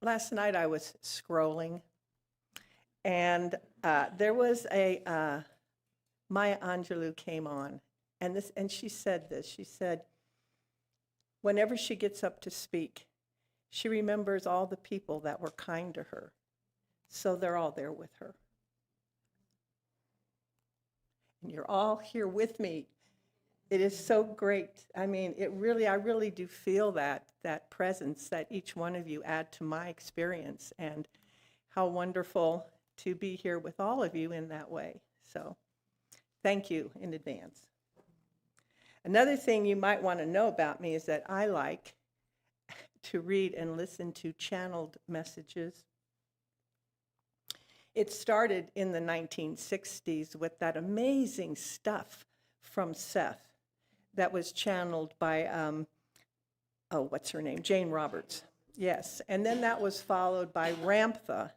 last night I was scrolling, and there was Maya Angelou came on, and she said this. She said, whenever she gets up to speak, she remembers all the people that were kind to her, so they're all there with her. And you're all here with me. It is so great. I mean, I really do feel that presence that each one of you add to my experience, and how wonderful to be here with all of you in that way. So thank you in advance. Another thing you might want to know about me is that I like to read and listen to channeled messages. It started in the 1960s with that amazing stuff from Seth that was channeled by, what's her name? Jane Roberts. Yes, and then that was followed by Ramtha,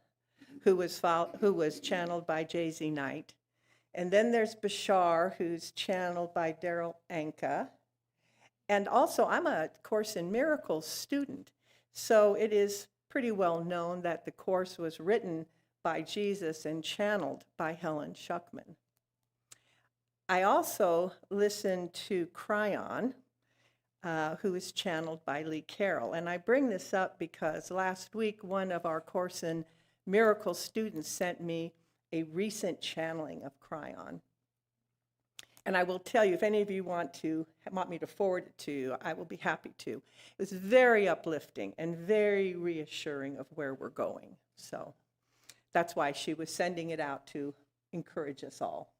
who was channeled by J.Z. Knight. And then there's Bashar, who's channeled by Daryl Anka. And also, I'm a Course in Miracles student, so it is pretty well known that the Course was written by Jesus and channeled by Helen Schuckman. I also listen to Cryon, who is channeled by Lee Carroll. And I bring this up because last week, one of our Course in Miracles students sent me a recent channeling of Cryon. And I will tell you, if any of you want me to forward it to you, I will be happy to. It was very uplifting and very reassuring of where we're going. So that's why she was sending it out to encourage us all.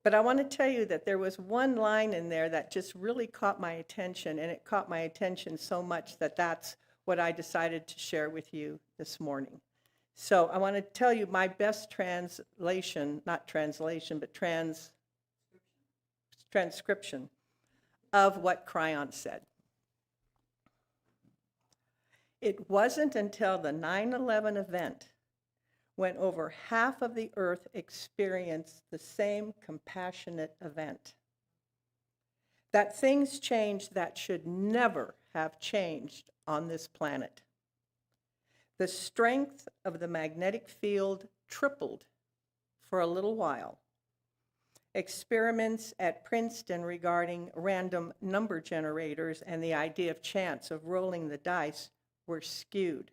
But I want to tell you that there was one line in there that just really caught my attention, and it caught my attention so much that that's what I decided to share with you this morning. So I want to tell you my best translation, not translation, but transcription of what Cryon said. It wasn't until the 9/11 event when over half of the earth experienced the same compassionate event that things changed that should never have changed on this planet. The strength of the magnetic field tripled for a little while. Experiments at Princeton regarding random number generators and the idea of chance of rolling the dice were skewed,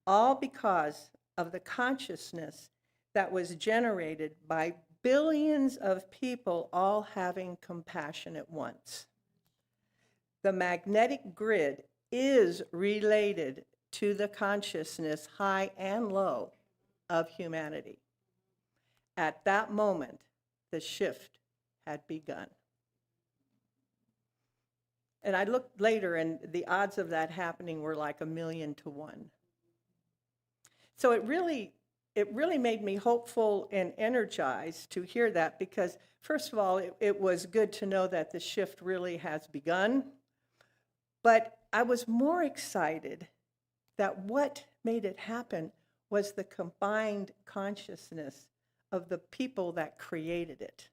all because of the consciousness that was generated by billions of people all having compassion at once. The magnetic grid is related to the consciousness, high and low, of humanity. At that moment, the shift had begun. And I looked later, and the odds of that happening were like 1,000,000 to 1. So it really made me hopeful and energized to hear that, because first of all, it was good to know that the shift really has begun. But I was more excited that what made it happen was the combined consciousness of the people that created it.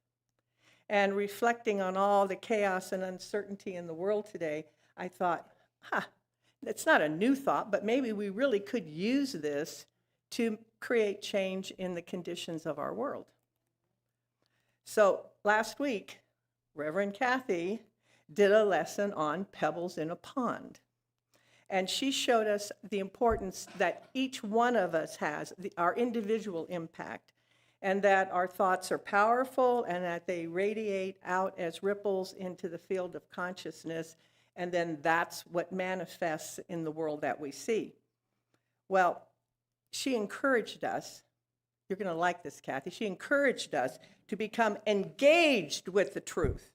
And reflecting on all the chaos and uncertainty in the world today, I thought, it's not a new thought, but maybe we really could use this to create change in the conditions of our world. So last week, Reverend Kathy did a lesson on pebbles in a pond. And she showed us the importance that each one of us has, our individual impact, and that our thoughts are powerful and that they radiate out as ripples into the field of consciousness, and then that's what manifests in the world that we see. Well, she encouraged us, you're going to like this, Kathy, she encouraged us to become engaged with the truth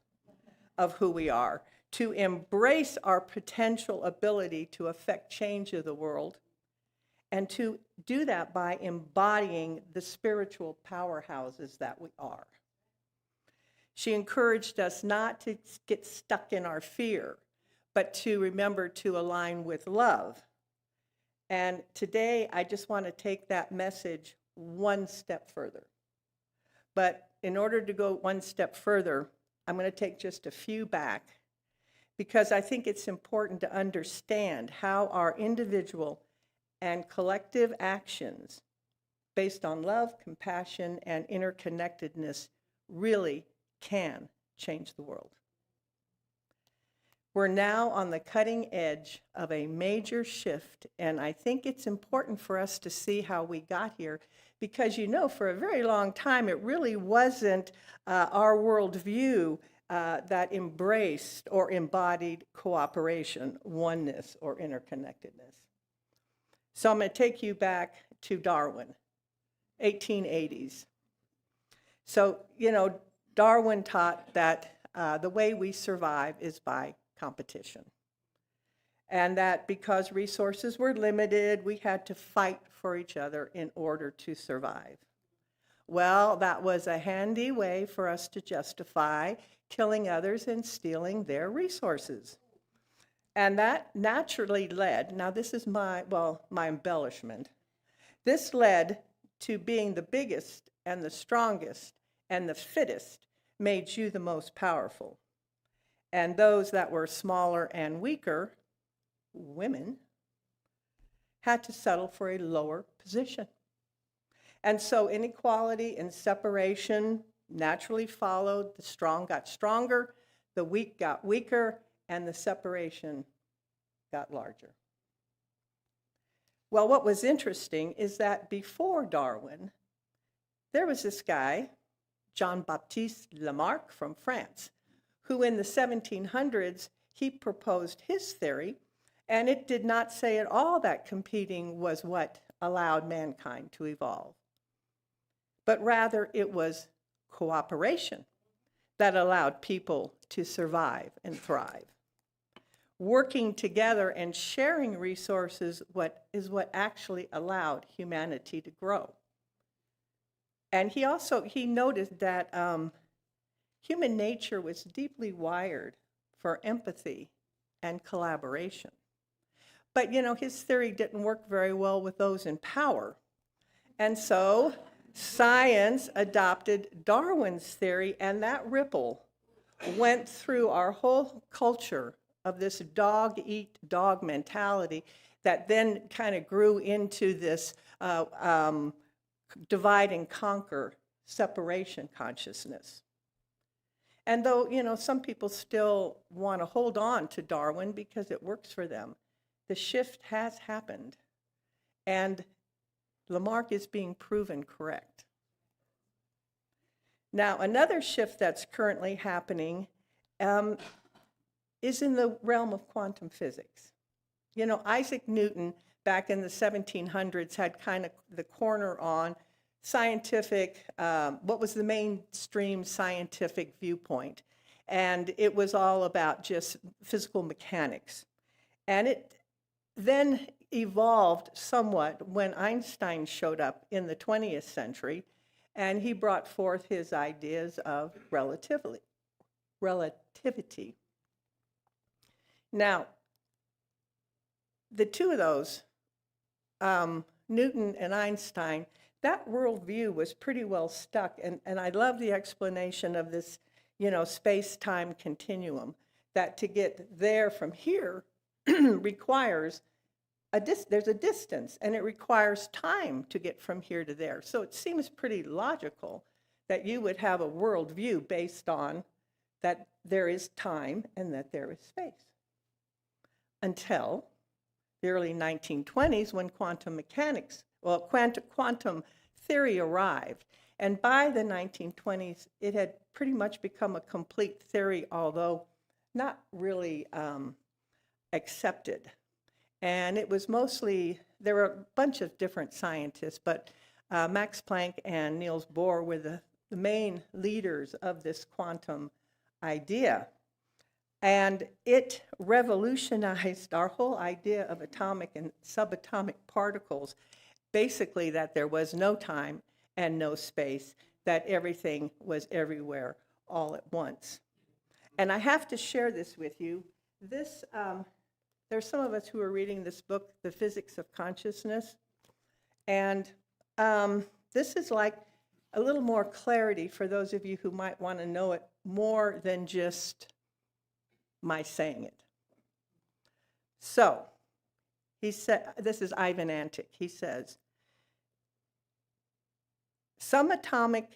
of who we are, to embrace our potential ability to affect change of the world, and to do that by embodying the spiritual powerhouses that we are. She encouraged us not to get stuck in our fear, but to remember to align with love. And today, I just want to take that message one step further. But in order to go one step further, I'm going to take just a few back, because I think it's important to understand how our individual and collective actions based on love, compassion, and interconnectedness really can change the world. We're now on the cutting edge of a major shift, and I think it's important for us to see how we got here, because for a very long time, it really wasn't our worldview that embraced or embodied cooperation, oneness, or interconnectedness. So I'm going to take you back to Darwin, 1880s. So, Darwin taught that the way we survive is by competition. And that because resources were limited, we had to fight for each other in order to survive. Well, that was a handy way for us to justify killing others and stealing their resources. And that naturally led, now this is my embellishment, this led to being the biggest and the strongest and the fittest made you the most powerful. And those that were smaller and weaker, women, had to settle for a lower position. And so inequality and separation naturally followed. The strong got stronger, the weak got weaker, and the separation got larger. Well, what was interesting is that before Darwin, there was this guy, Jean-Baptiste Lamarck from France, who in the 1700s, he proposed his theory, and it did not say at all that competing was what allowed mankind to evolve. But rather, it was cooperation that allowed people to survive and thrive. Working together and sharing resources is what actually allowed humanity to grow. And he noted that human nature was deeply wired for empathy and collaboration. But, his theory didn't work very well with those in power. And so science adopted Darwin's theory, and that ripple went through our whole culture of this dog-eat-dog mentality that then kind of grew into this divide and conquer separation consciousness. And though, some people still want to hold on to Darwin because it works for them, the shift has happened. And Lamarck is being proven correct. Now, another shift that's currently happening is in the realm of quantum physics. Isaac Newton, back in the 1700s, had kind of the corner on scientific, what was the mainstream scientific viewpoint. And it was all about just physical mechanics. And it then evolved somewhat when Einstein showed up in the 20th century, and he brought forth his ideas of relativity. Now, the two of those, Newton and Einstein, that worldview was pretty well stuck, and I love the explanation of this, space-time continuum, that to get there from here requires there's a distance, and it requires time to get from here to there. So it seems pretty logical that you would have a worldview based on that there is time and that there is space. Until the early 1920s, when quantum theory arrived. And by the 1920s, it had pretty much become a complete theory, although not really accepted. And it was mostly, there were a bunch of different scientists, but Max Planck and Niels Bohr were the main leaders of this quantum idea. And it revolutionized our whole idea of atomic and subatomic particles, basically that there was no time and no space, that everything was everywhere all at once. And I have to share this with you. There's some of us who are reading this book, The Physics of Consciousness, and this is like a little more clarity for those of you who might want to know it more than just my saying it. So, He said, this is Ivan Antic. He says, subatomic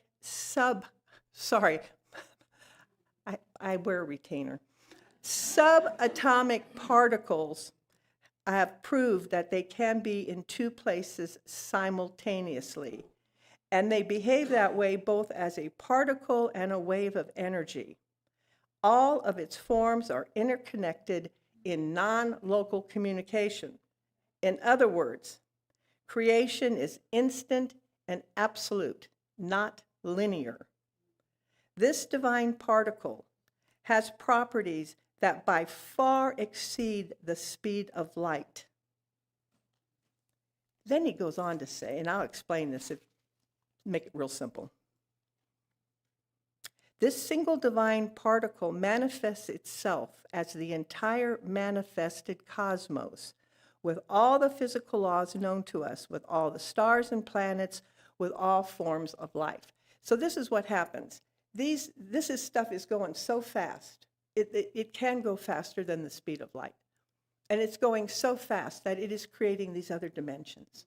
I wear a retainer. Subatomic particles have proved that they can be in two places simultaneously. And they behave that way both as a particle and a wave of energy. All of its forms are interconnected in non-local communication. In other words, creation is instant and absolute, not linear. This divine particle has properties that by far exceed the speed of light. Then he goes on to say, and I'll explain this, make it real simple. This single divine particle manifests itself as the entire manifested cosmos, with all the physical laws known to us, with all the stars and planets, with all forms of life. So this is what happens. Stuff is going so fast. It can go faster than the speed of light. And it's going so fast that it is creating these other dimensions.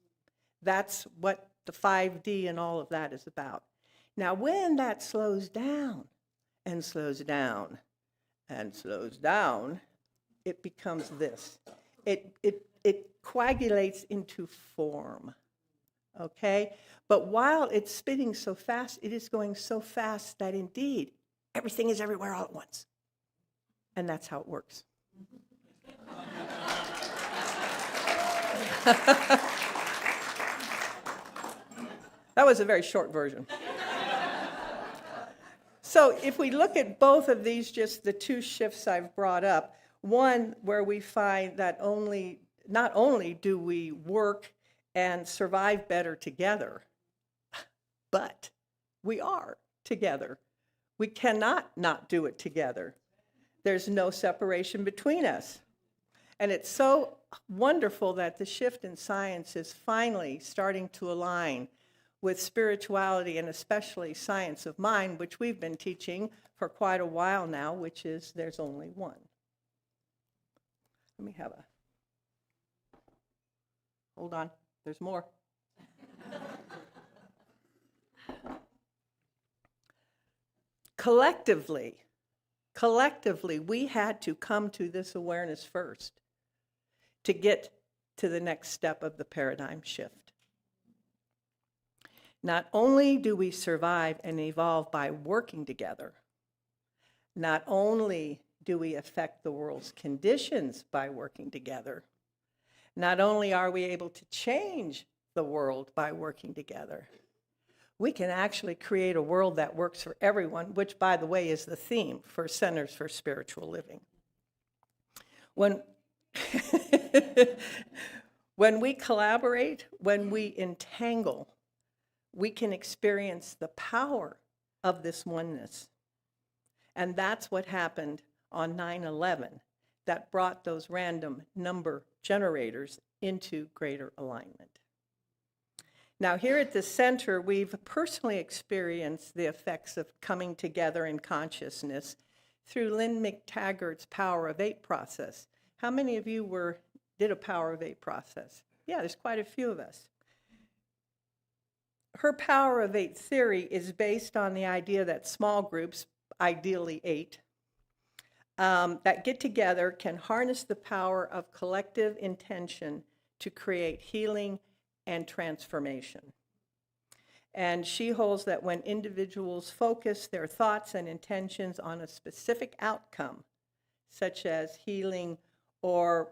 That's what the 5D and all of that is about. Now, when that slows down and slows down and slows down, it becomes this. It coagulates into form, okay? But while it's spinning so fast, it is going so fast that indeed everything is everywhere all at once. And that's how it works. That was a very short version. So if we look at both of these, just the two shifts I've brought up, one where we find that not only do we work and survive better together, but we are together. We cannot not do it together. There's no separation between us. And it's so wonderful that the shift in science is finally starting to align with spirituality and especially science of mind, which we've been teaching for quite a while now, which is there's only one. Let me hold on, there's more. Collectively, we had to come to this awareness first to get to the next step of the paradigm shift. Not only do we survive and evolve by working together, not only do we affect the world's conditions by working together, not only are we able to change the world by working together, we can actually create a world that works for everyone, which, by the way, is the theme for Centers for Spiritual Living. When we collaborate, when we entangle, we can experience the power of this oneness. And that's what happened on 9/11 that brought those random number generators into greater alignment. Now, here at the center, we've personally experienced the effects of coming together in consciousness through Lynn McTaggart's Power of Eight process. How many of you did a Power of Eight process? Yeah, there's quite a few of us. Her Power of Eight theory is based on the idea that small groups, ideally 8, that get together can harness the power of collective intention to create healing and transformation. And she holds that when individuals focus their thoughts and intentions on a specific outcome, such as healing or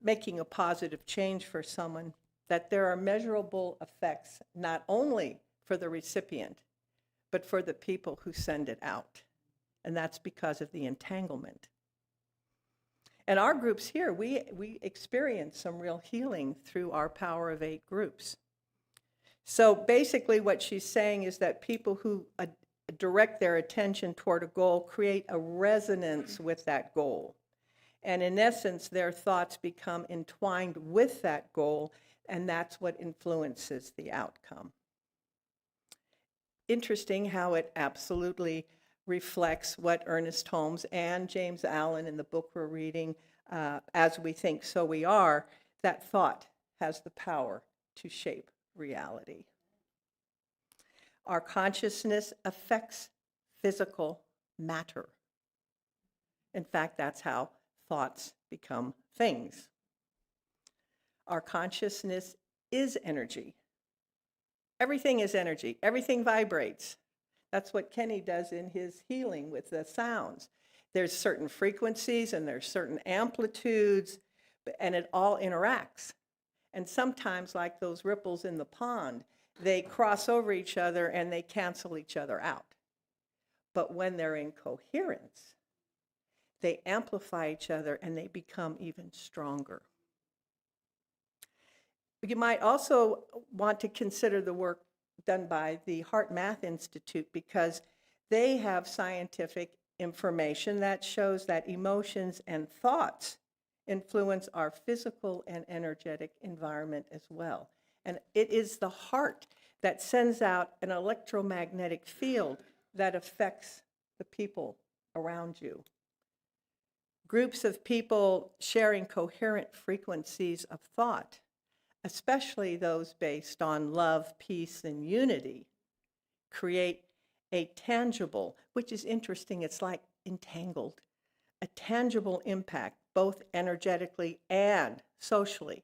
making a positive change for someone, that there are measurable effects not only for the recipient, but for the people who send it out. And that's because of the entanglement. And our groups here, we experience some real healing through our Power of Eight groups. So basically what she's saying is that people who direct their attention toward a goal create a resonance with that goal. And in essence, their thoughts become entwined with that goal, and that's what influences the outcome. Interesting how it absolutely reflects what Ernest Holmes and James Allen in the book we're reading, as we think, so we are, that thought has the power to shape reality. Our consciousness affects physical matter. In fact, that's how thoughts become things. Our consciousness is energy. Everything is energy. Everything vibrates. That's what Kenny does in his healing with the sounds. There's certain frequencies and there's certain amplitudes, and it all interacts. And sometimes, like those ripples in the pond, they cross over each other and they cancel each other out. But when they're in coherence, they amplify each other and they become even stronger. You might also want to consider the work done by the Heart Math Institute, because they have scientific information that shows that emotions and thoughts influence our physical and energetic environment as well. And it is the heart that sends out an electromagnetic field that affects the people around you. Groups of people sharing coherent frequencies of thought, especially those based on love, peace, and unity, create a tangible, which is interesting, it's like entangled, a tangible impact, both energetically and socially,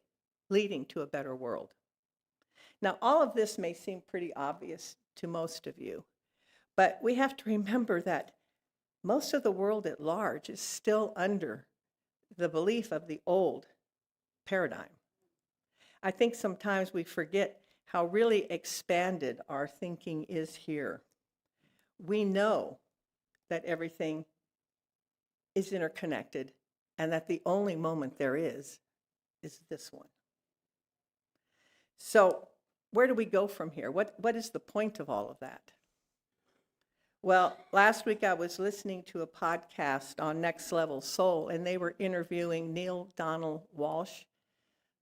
leading to a better world. Now, all of this may seem pretty obvious to most of you, but we have to remember that most of the world at large is still under the belief of the old paradigm. I think sometimes we forget how really expanded our thinking is here. We know that everything is interconnected and that the only moment there is this one. So where do we go from here? What is the point of all of that? Well, last week I was listening to a podcast on Next Level Soul, and they were interviewing Neil Donald Walsh,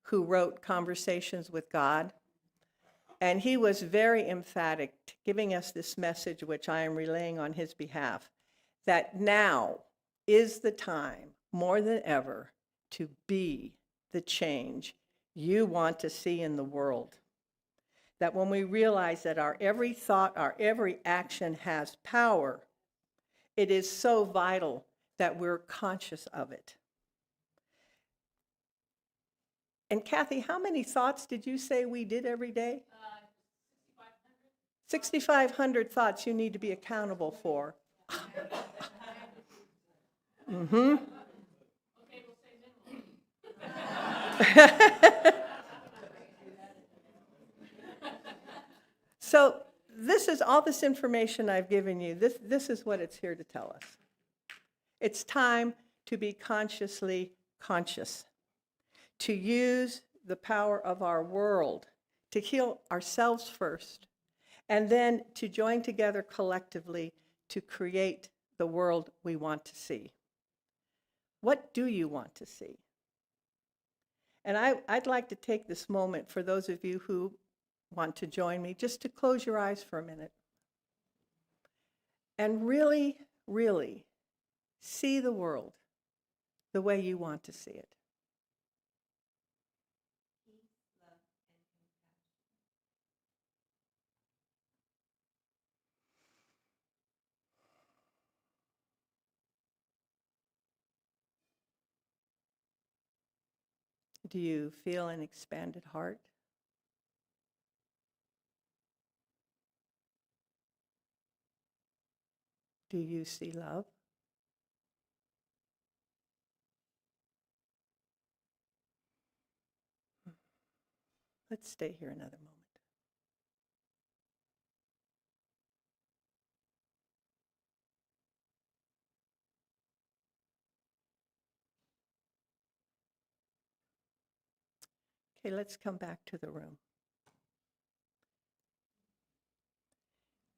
who wrote Conversations with God. And he was very emphatic, giving us this message, which I am relaying on his behalf, that now is the time, more than ever, to be the change you want to see in the world. That when we realize that our every thought, our every action has power, it is so vital that we're conscious of it. And Kathy, how many thoughts did you say we did every day? 6,500 thoughts you need to be accountable for. Mm-hmm. Okay, we'll say So this is all this information I've given you. This is what it's here to tell us. It's time to be consciously conscious, to use the power of our world to heal ourselves first, and then to join together collectively to create the world we want to see. What do you want to see? And I'd like to take this moment for those of you who want to join me, just to close your eyes for a minute and really, really see the world the way you want to see it. Do you feel an expanded heart? Do you see love? Let's stay here another moment. Okay, let's come back to the room.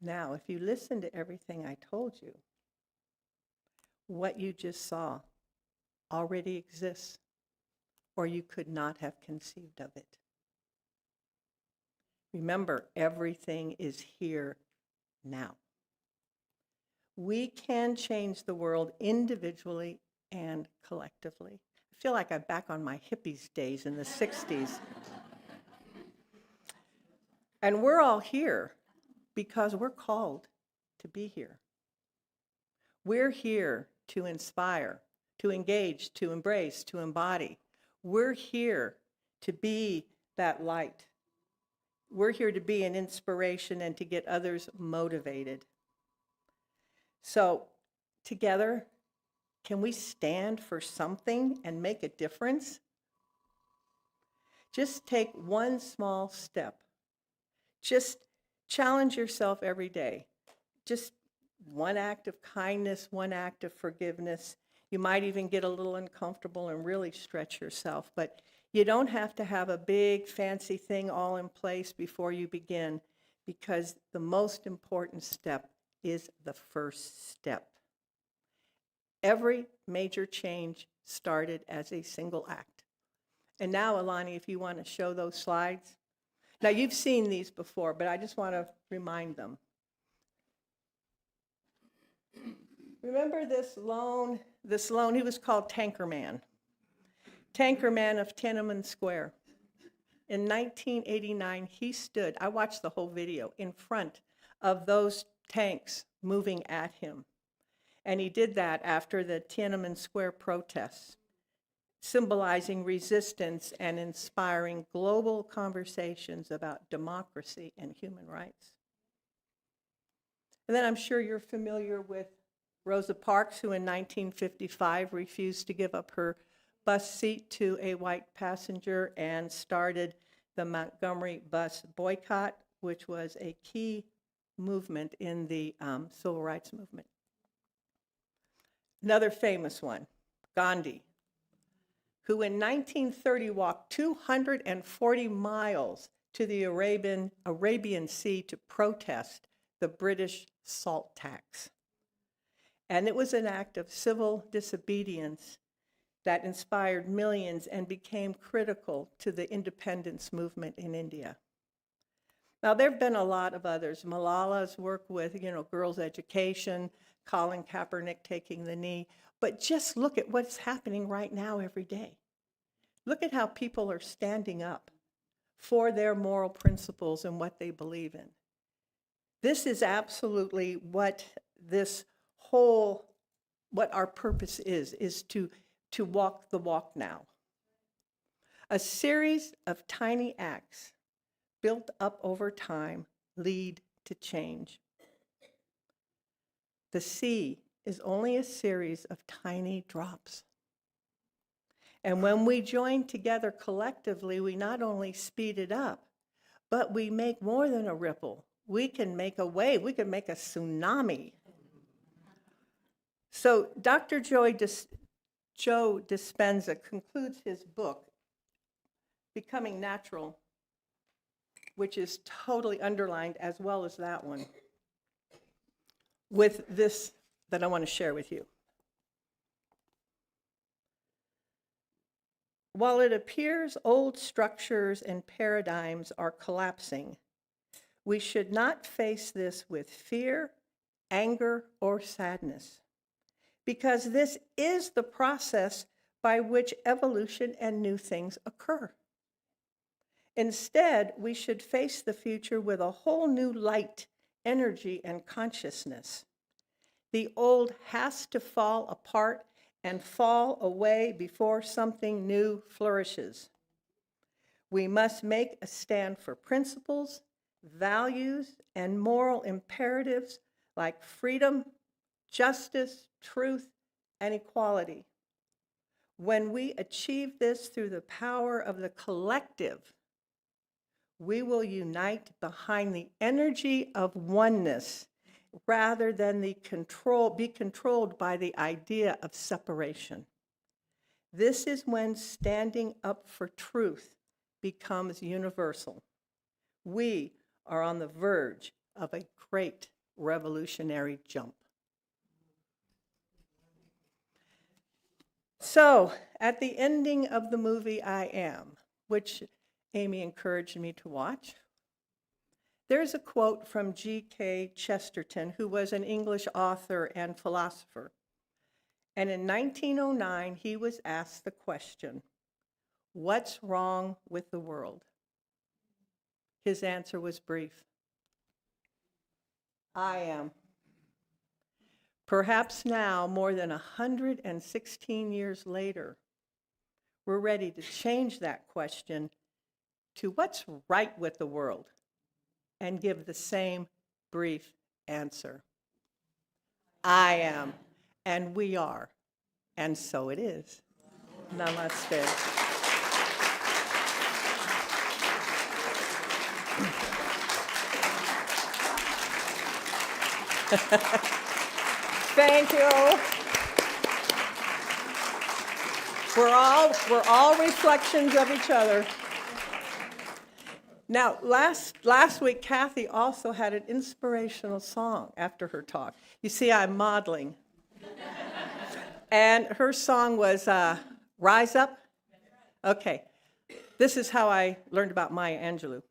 Now, if you listen to everything I told you, what you just saw already exists, or you could not have conceived of it. Remember, everything is here now. We can change the world individually and collectively. In feel like I'm back on my hippies days in the 60s. And we're all here because we're called to be here. We're here to inspire, to engage, to embrace, to embody. We're here to be that light. We're here to be an inspiration and to get others motivated. So, together, can we stand for something and make a difference? Just take one small step. Just challenge yourself every day. Just one act of kindness, one act of forgiveness. You might even get a little uncomfortable and really stretch yourself, but you don't have to have a big fancy thing all in place before you begin, because the most important step is the first step. Every major change started as a single act. And now, Alani, if you want to show those slides. Now, you've seen these before, but I just want to remind them. Remember this lone, he was called Tankerman of Tiananmen Square. In 1989, he stood, I watched the whole video, in front of those tanks moving at him. And he did that after the Tiananmen Square protests, symbolizing resistance and inspiring global conversations about democracy and human rights. And then I'm sure you're familiar with Rosa Parks, who in 1955 refused to give up her bus seat to a white passenger and started the Montgomery bus boycott, which was a key movement in the civil rights movement. Another famous one, Gandhi, who in 1930 walked 240 miles to the Arabian Sea to protest the British salt tax. And it was an act of civil disobedience that inspired millions and became critical to the independence movement in India. Now, there have been a lot of others. Malala's work with, girls' education, Colin Kaepernick taking the knee. But just look at what's happening right now every day. Look at how people are standing up for their moral principles and what they believe in. This is absolutely what our purpose is to walk the walk now. A series of tiny acts built up over time lead to change. The sea is only a series of tiny drops. And when we join together collectively, we not only speed it up, but we make more than a ripple. We can make a wave. We can make a tsunami. So Dr. Joe Dispenza concludes his book, Becoming Natural, which is totally underlined as well as that one, with this that I want to share with you. While it appears old structures and paradigms are collapsing, we should not face this with fear, anger, or sadness, because this is the process by which evolution and new things occur. Instead, we should face the future with a whole new light, energy, and consciousness. The old has to fall apart and fall away before something new flourishes. We must make a stand for principles, values, and moral imperatives like freedom, justice, truth, and equality. When we achieve this through the power of the collective, we will unite behind the energy of oneness rather than be controlled by the idea of separation. This is when standing up for truth becomes universal. We are on the verge of a great revolutionary jump. So, at the ending of the movie I Am, which Amy encouraged me to watch, there's a quote from G.K. Chesterton, who was an English author and philosopher. And in 1909, he was asked the question, "What's wrong with the world?" His answer was brief: "I am." Perhaps now, more than 116 years later, we're ready to change that question to "What's right with the world?" and give the same brief answer: I am, and we are, and so it is. Namaste. Thank you. We're all reflections of each other. Now, last week, Kathy also had an inspirational song after her talk. You see, I'm modeling. And her song was Rise Up? Okay. This is how I learned about Maya Angelou.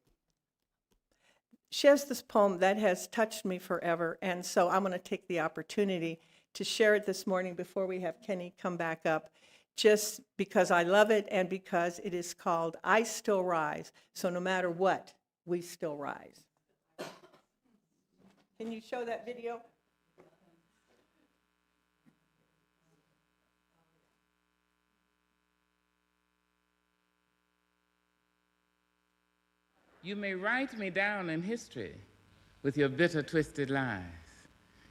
She has this poem that has touched me forever, and so I'm going to take the opportunity to share it this morning before we have Kenny come back up, just because I love it and because it is called I Still Rise. So no matter what, we still rise. Can you show that video? You may write me down in history with your bitter, twisted lies.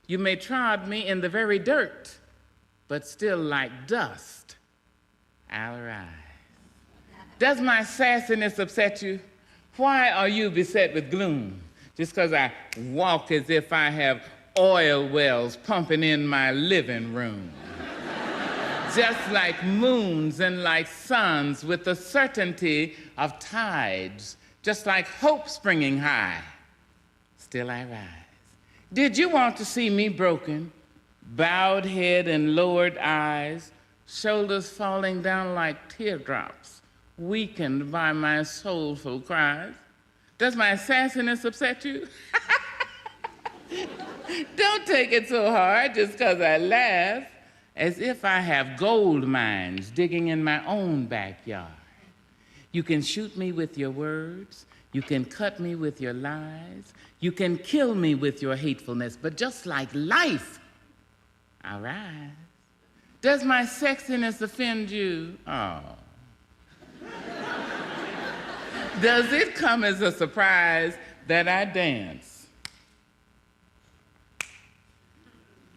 You may trod me in the very dirt, but still like dust, I'll rise. Does my sassiness upset you? Why are you beset with gloom? Just because I walk as if I have oil wells pumping in my living room. Just like moons and like suns with the certainty of tides, just like hope springing high, still I rise. Did you want to see me broken, bowed head and lowered eyes, shoulders falling down like teardrops, weakened by my soulful cries? Does my sassiness upset you? Don't take it so hard just because I laugh, as if I have gold mines digging in my own backyard. You can shoot me with your words, you can cut me with your lies, you can kill me with your hatefulness, but just like life, I rise. Does my sexiness offend you? Oh. Does it come as a surprise that I dance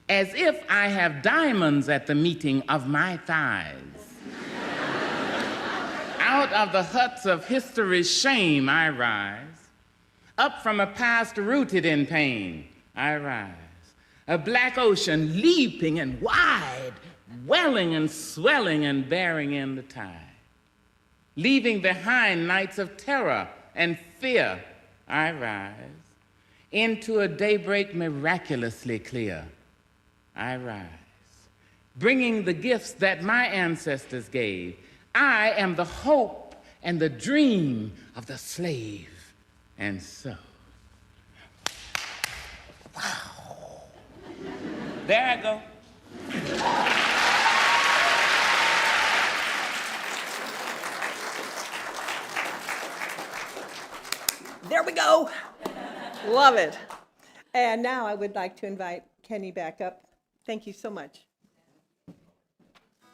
as if I have diamonds at the meeting of my thighs? Out of the huts of history's shame I rise. Up from a past rooted in pain I rise. A black ocean leaping and wide, welling and swelling and bearing in the tide. Leaving behind nights of terror and fear I rise. Into a daybreak miraculously clear I rise. Bringing the gifts that my ancestors gave. I am the hope and the dream of the slave. And so, wow. There I go. There we go. Love it. And now I would like to invite Kenny back up. Thank you so much.